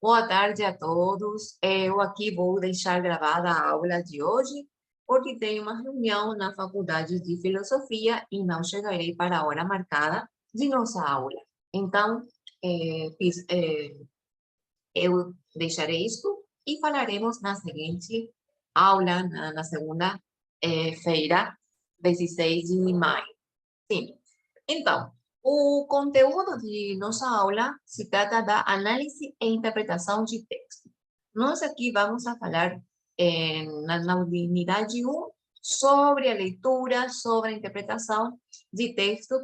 Boa tarde a todos. Eu aqui vou deixar gravada a aula de hoje, porque tenho uma reunião na Faculdade de Filosofia e não chegarei para a hora marcada de nossa aula. Então, eu deixarei isto e falaremos na seguinte aula, na segunda-feira, 16 de maio. Sim. Então, o conteúdo de nossa aula se trata da análise e interpretação de texto. Nós aqui vamos a falar na unidade 1 sobre a leitura, sobre a interpretação de texto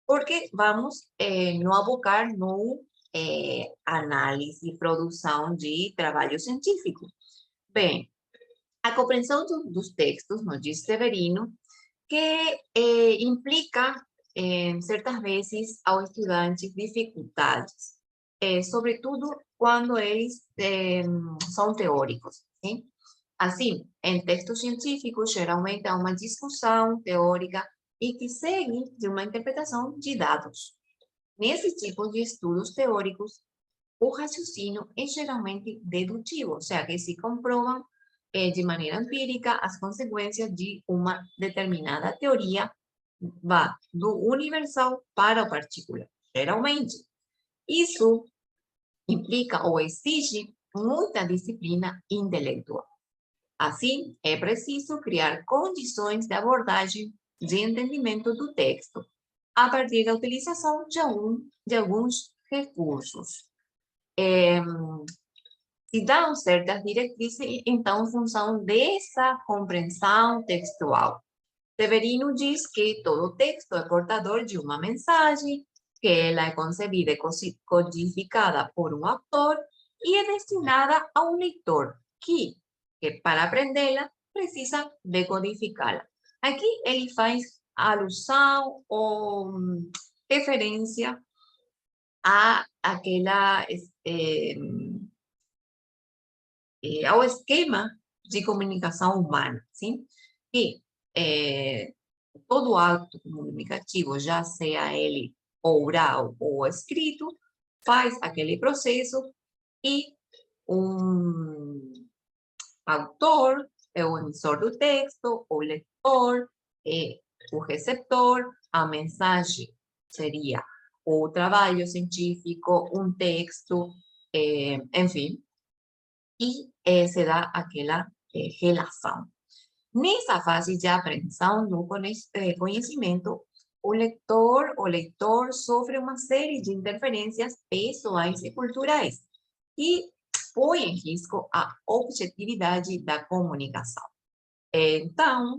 porque vamos no abocar no análise e produção de trabalho científico. Bem, a compreensão dos textos, nos diz Severino, que implica, certas vezes, ao estudante dificuldades, sobretudo quando eles são teóricos. Sim? Assim, em textos científicos, geralmente há uma discussão teórica e que segue de uma interpretação de dados. Nesse tipo de estudos teóricos, o raciocínio é geralmente dedutivo, ou seja, que se comprovam de maneira empírica as consequências de uma determinada teoria va do universal para o particular. Geralmente, isso implica ou exige muita disciplina intelectual. Assim, é preciso criar condições de abordagem de entendimento do texto a partir da utilização de alguns recursos. Se dão certas diretrizes, então, em função dessa compreensão textual. Severino diz que todo texto é portador de uma mensagem, que ela é concebida e codificada por um autor e é destinada a um leitor que para aprendê-la, precisa decodificá-la. Aqui ele faz alusão ou referência a aquela ao esquema de comunicação humana, sim? E todo ato comunicativo, já seja ele oral ou escrito, faz aquele processo e um autor é o emissor do texto, o leitor é o receptor, a mensagem seria o trabalho científico, um texto, enfim, e se dá aquela relação. Nessa fase de apreensão do conhecimento, o leitor sofre uma série de interferências pessoais e culturais que põe em risco a objetividade da comunicação. Então,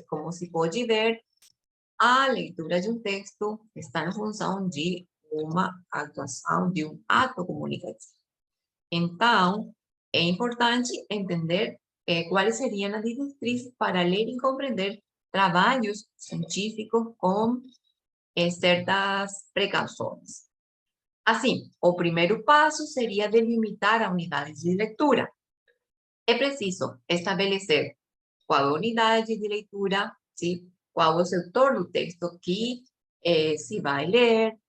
como se pode ver, a leitura de um texto está em função de uma atuação, de um ato comunicativo. Então, é importante entender quais seriam as diretrizes para ler e compreender trabalhos científicos com certas precauções. Assim, o primeiro passo seria delimitar a unidade de leitura. É preciso estabelecer qual é a unidade de leitura, ¿sí? Qual é o setor do texto que se vai ler,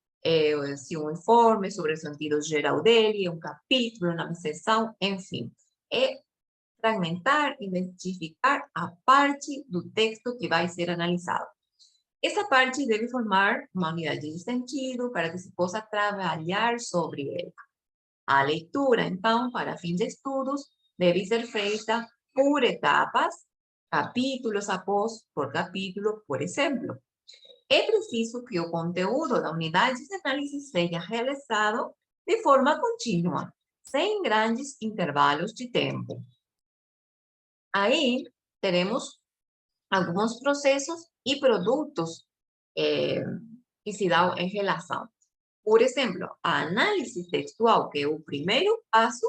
se um informe sobre o sentido geral dele, um capítulo, uma seção, enfim. É fragmentar, identificar a parte do texto que vai ser analisado. Essa parte deve formar uma unidade de sentido para que se possa trabalhar sobre ela. A leitura, então, para fins de estudos, deve ser feita por etapas, capítulos após por capítulo, por exemplo. É preciso que o conteúdo da unidade de análise seja realizado de forma contínua, sem grandes intervalos de tempo. Aí, teremos alguns processos e produtos que se dão em relação. Por exemplo, a análise textual, que é o primeiro passo,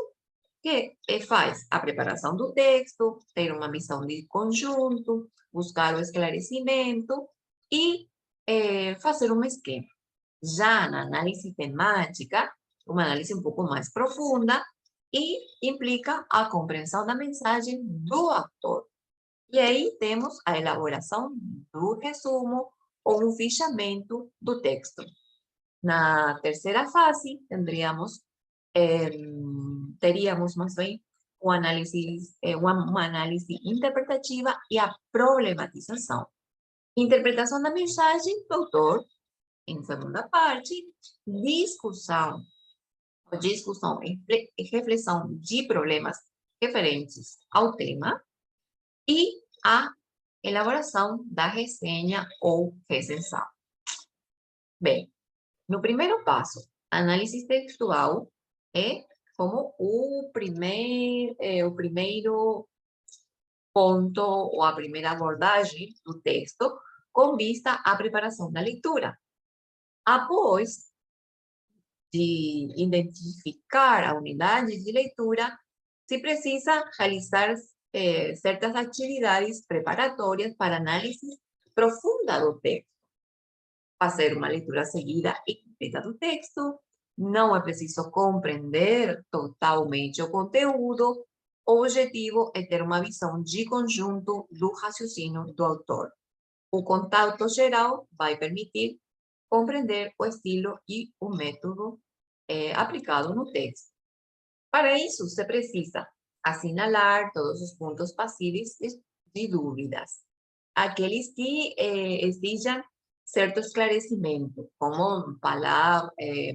que faz a preparação do texto, ter uma visão de conjunto, buscar o esclarecimento e fazer um esquema. Já na análise temática, uma análise um pouco mais profunda e implica a compreensão da mensagem do autor. E aí temos a elaboração do resumo ou um fichamento do texto. Na terceira fase, teríamos mais bem uma análise interpretativa e a problematização. Interpretação da mensagem do autor, em segunda parte, discussão e reflexão de problemas referentes ao tema e a elaboração da resenha ou recensão. Bem, no primeiro passo, análise textual é como o primeiro ponto ou a primeira abordagem do texto com vista à preparação da leitura. Após de identificar a unidade de leitura, se precisa realizar certas atividades preparatórias para análise profunda do texto. Fazer uma leitura seguida e completa do texto. Não é preciso compreender totalmente o conteúdo. O objetivo é ter uma visão de conjunto do raciocínio do autor. O contato geral vai permitir compreender o estilo e o método aplicado no texto. Para isso, se precisa assinalar todos os pontos passíveis de dúvidas. Aqueles que exijam certo esclarecimento, como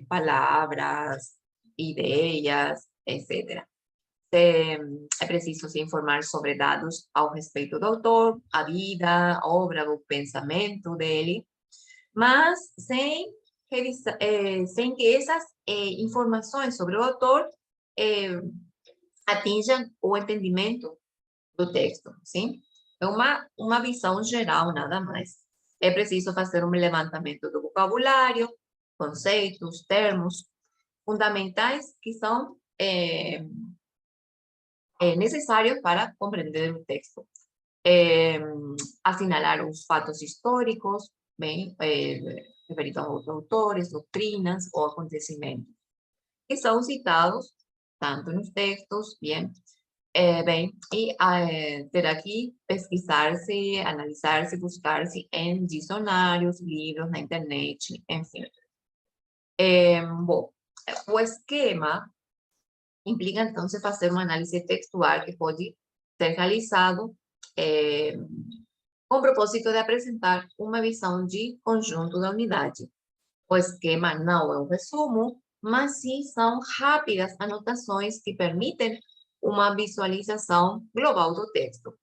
palavras, ideias, etc. É preciso se informar sobre dados ao respeito do autor, a vida, a obra, o pensamento dele, mas sem que essas informações sobre o autor atinjam o entendimento do texto, sim? É uma visão geral, nada mais. É preciso fazer um levantamento do vocabulário, conceitos, termos fundamentais que são necessários para compreender o texto. Assinalar os fatos históricos, bem, referidos aos autores, doutrinas ou acontecimentos, que são citados tanto nos textos, bem, e terá que pesquisar-se, analisar-se, buscar-se em dicionários, livros, na internet, enfim. Bom, o esquema implica, então, fazer uma análise textual que pode ser realizado com o propósito de apresentar uma visão de conjunto da unidade. O esquema não é um resumo, mas sim são rápidas anotações que permitem uma visualização global do texto.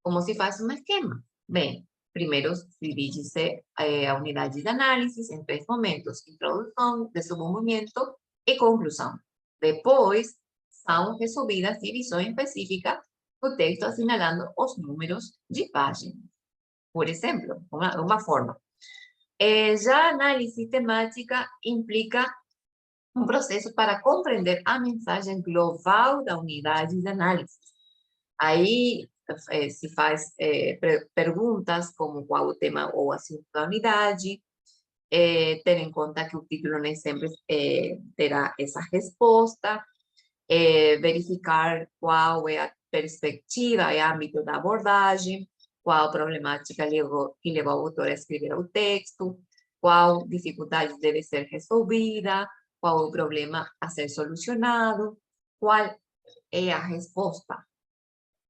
Como se faz um esquema? Bem, primeiro divide-se a unidade de análise em 3 momentos: introdução, desenvolvimento e conclusão. Depois, são resolvidas divisões específicas do texto, assinalando os números de página. Por exemplo, uma forma. Já a análise temática implica um processo para compreender a mensagem global da unidade de análise. Aí se faz perguntas como qual o tema ou assunto da unidade, ter em conta que o título nem sempre terá essa resposta, verificar qual é a perspectiva e âmbito da abordagem, qual problemática que levou o autor a escrever o texto, qual dificuldade deve ser resolvida, qual o problema a ser solucionado, qual é a resposta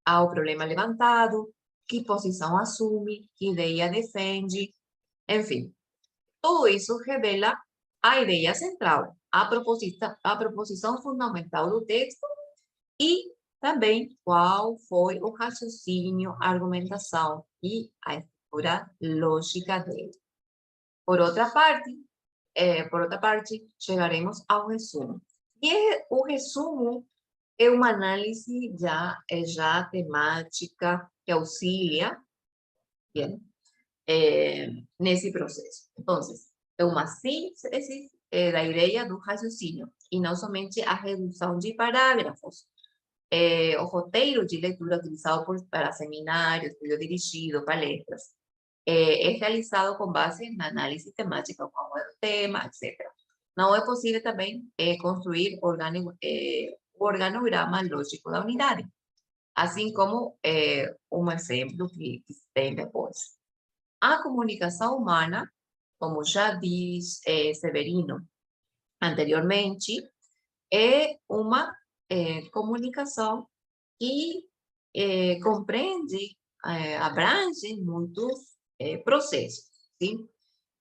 ao problema levantado, que posição assume, que ideia defende, enfim. Tudo isso revela a ideia central, a proposição fundamental do texto e também qual foi o raciocínio, a argumentação e a estrutura lógica dele. Por outra parte, chegaremos ao resumo. E o resumo é uma análise já temática que auxilia bien, nesse processo. Então, é uma síntese da ideia do raciocínio e não somente a redução de parágrafos. O roteiro de leitura utilizado para seminários, estudo dirigido, palestras, é realizado com base na análise temática, qual é o tema, etc. Não é possível também construir o organograma lógico da unidade, assim como um exemplo que tem depois. A comunicação humana como já diz Severino anteriormente, é uma comunicação que compreende, abrange muitos processos, sim?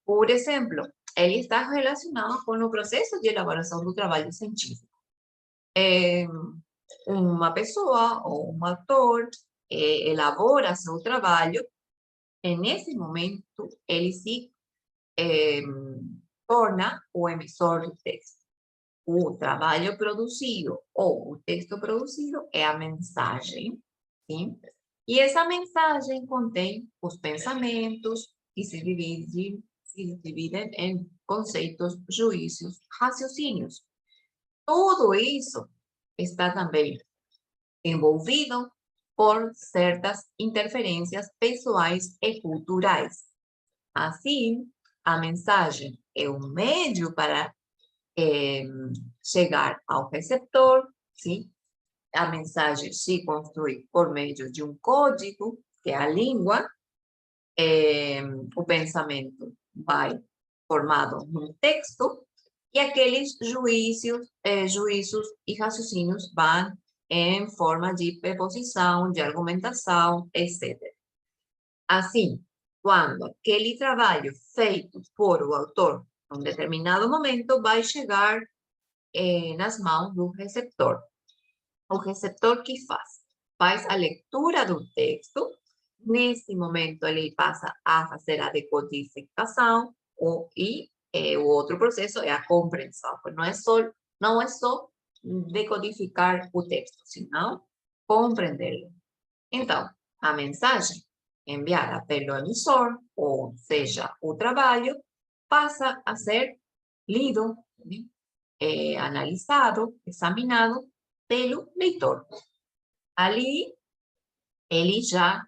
Por exemplo, ele está relacionado com o processo de elaboração do trabalho científico. Uma pessoa ou um autor elabora seu trabalho, e nesse momento ele se eh, torna o emissor do texto. O trabalho produzido ou o texto produzido é a mensagem, sim? E essa mensagem contém os pensamentos que se dividem em conceitos, juízos, raciocínios. Tudo isso está também envolvido por certas interferências pessoais e culturais. Assim, a mensagem é um meio para chegar ao receptor, sim? A mensagem se constrói por meio de um código, que é a língua, o pensamento vai formado num texto, e aqueles juízos e raciocínios vão em forma de preposição, de argumentação, etc. Assim, quando aquele trabalho feito por o autor em um determinado momento vai chegar nas mãos do receptor. O receptor que faz? Faz a leitura do texto. Nesse momento, ele passa a fazer a decodificação e o outro processo é a compreensão. Não é só decodificar o texto, senão compreendê-lo. Então, a mensagem enviada pelo emissor, ou seja, o trabalho, passa a ser lido, né? Analisado, examinado pelo leitor. Ali, ele já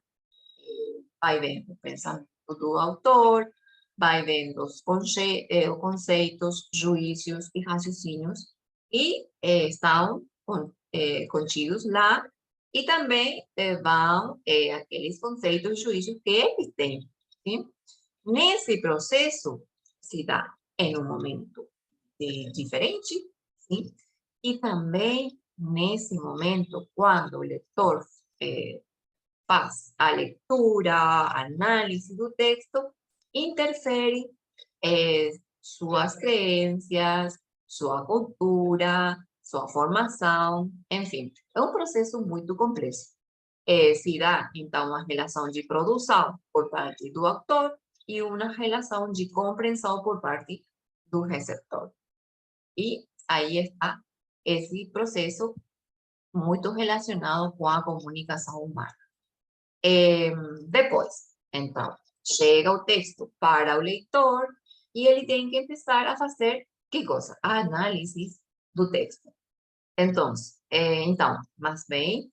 vai vendo o pensamento do autor, vai vendo os conceitos, juízos e raciocínios que estão contidos lá, e também vão aqueles conceitos, juízos que eles têm. Sim? Nesse processo, se dá em um momento diferente, sim? E também nesse momento, quando o leitor faz a leitura, a análise do texto, interfere suas crenças, sua cultura, sua formação, enfim, é um processo muito complexo. Se dá, então, uma relação de produção por parte do autor e uma relação de compreensão por parte do receptor. E aí está esse processo muito relacionado com a comunicação humana. Depois, então, chega o texto para o leitor e ele tem que começar a fazer, que coisa? A análise do texto. Então, mais bem,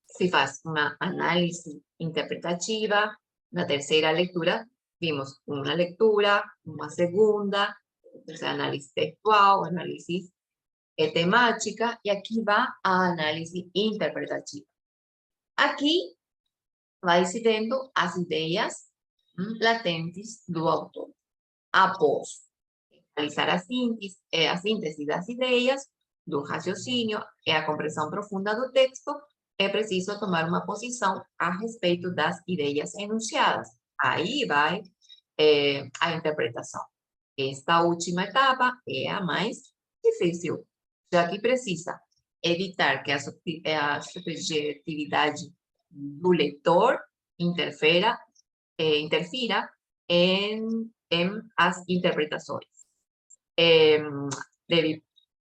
se faz uma análise interpretativa. Na terceira leitura, vimos uma leitura, uma segunda, análise textual, análise temática, e aqui vai a análise interpretativa. Aqui vai se vendo as ideias latentes do autor. Após realizar a síntese das ideias, do raciocínio e a compreensão profunda do texto, é preciso tomar uma posição a respeito das ideias enunciadas. Aí vai a interpretação. Esta última etapa é a mais difícil, já que precisa evitar que a subjetividade do leitor interfira em as interpretações. Deve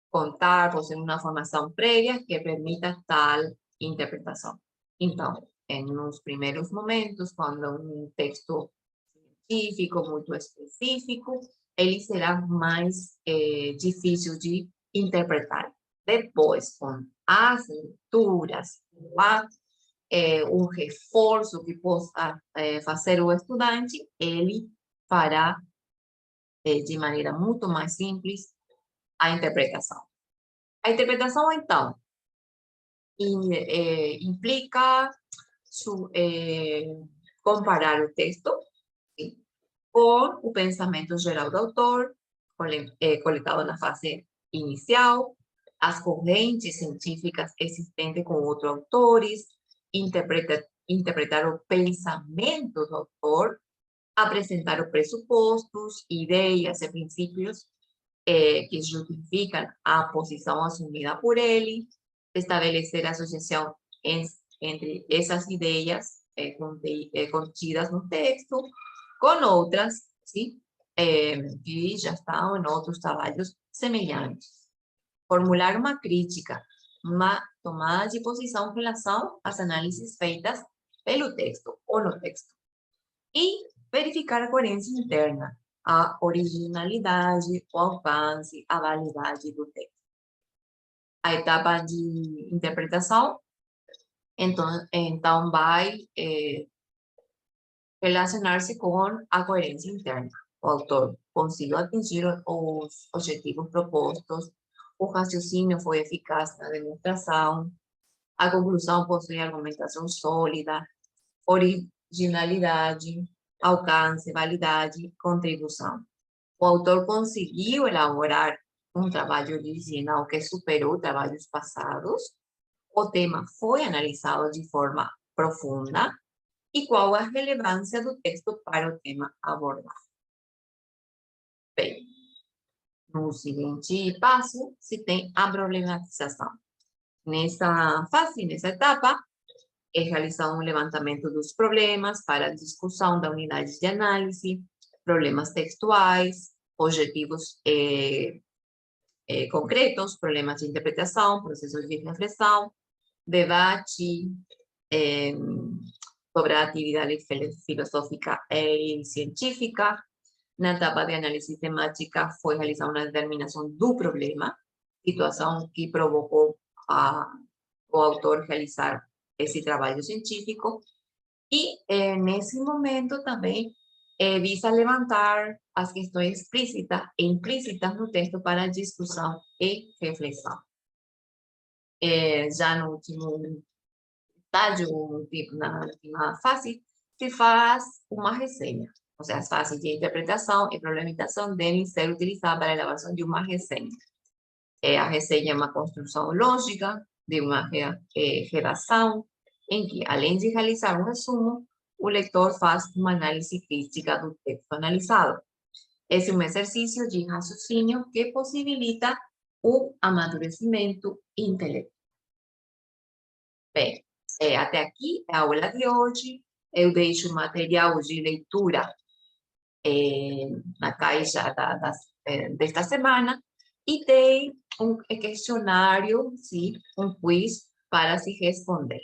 contar, possuir uma formação prévia que permita tal interpretação. Então, nos primeiros momentos, quando um texto científico muito específico, ele será mais difícil de interpretar. Depois, com as leituras, um reforço que possa fazer o estudante, ele fará de maneira muito mais simples a interpretação. A interpretação, então, implica comparar o texto, sim? com o pensamento geral do autor, coletado na fase inicial, as correntes científicas existentes com outros autores, interpretar o pensamento do autor, apresentar os pressupostos, ideias e princípios que justificam a posição assumida por ele, estabelecer associação entre essas ideias contidas no texto com outras, sim, que já estão em outros trabalhos semelhantes. Formular uma crítica, uma tomada de posição em relação às análises feitas pelo texto ou no texto. E verificar a coerência interna, a originalidade, o alcance, a validade do texto. A etapa de interpretação, então vai relacionar-se com a coerência interna. O autor conseguiu atingir os objetivos propostos, o raciocínio foi eficaz na demonstração, a conclusão possui argumentação sólida, originalidade, alcance, validade, contribuição. O autor conseguiu elaborar um trabalho original que superou trabalhos passados, o tema foi analisado de forma profunda e qual a relevância do texto para o tema abordado. Bem, no seguinte passo, se tem a problematização. Nessa fase, nessa etapa, é realizar um levantamento dos problemas para a discussão da unidade de análise, problemas textuais, objetivos concretos, problemas de interpretação, processos de reflexão, debate sobre a atividade filosófica e científica. Na etapa de análise temática, foi realizar uma determinação do problema, situação que provocou o autor realizar esse trabalho científico. E, nesse momento, também visa levantar as questões explícitas e implícitas no texto para discussão e reflexão. Já no último estágio, na última fase, se faz uma resenha. Ou seja, as fases de interpretação e problematização devem ser utilizadas para a elaboração de uma resenha. A resenha é uma construção lógica de uma redação em que, além de realizar um resumo, o leitor faz uma análise crítica do texto analisado. Esse é um exercício de raciocínio que possibilita o amadurecimento intelectual. Bem, até aqui a aula de hoje. Eu deixo o material de leitura na caixa desta semana e dei um questionário, sim, um quiz para se responder.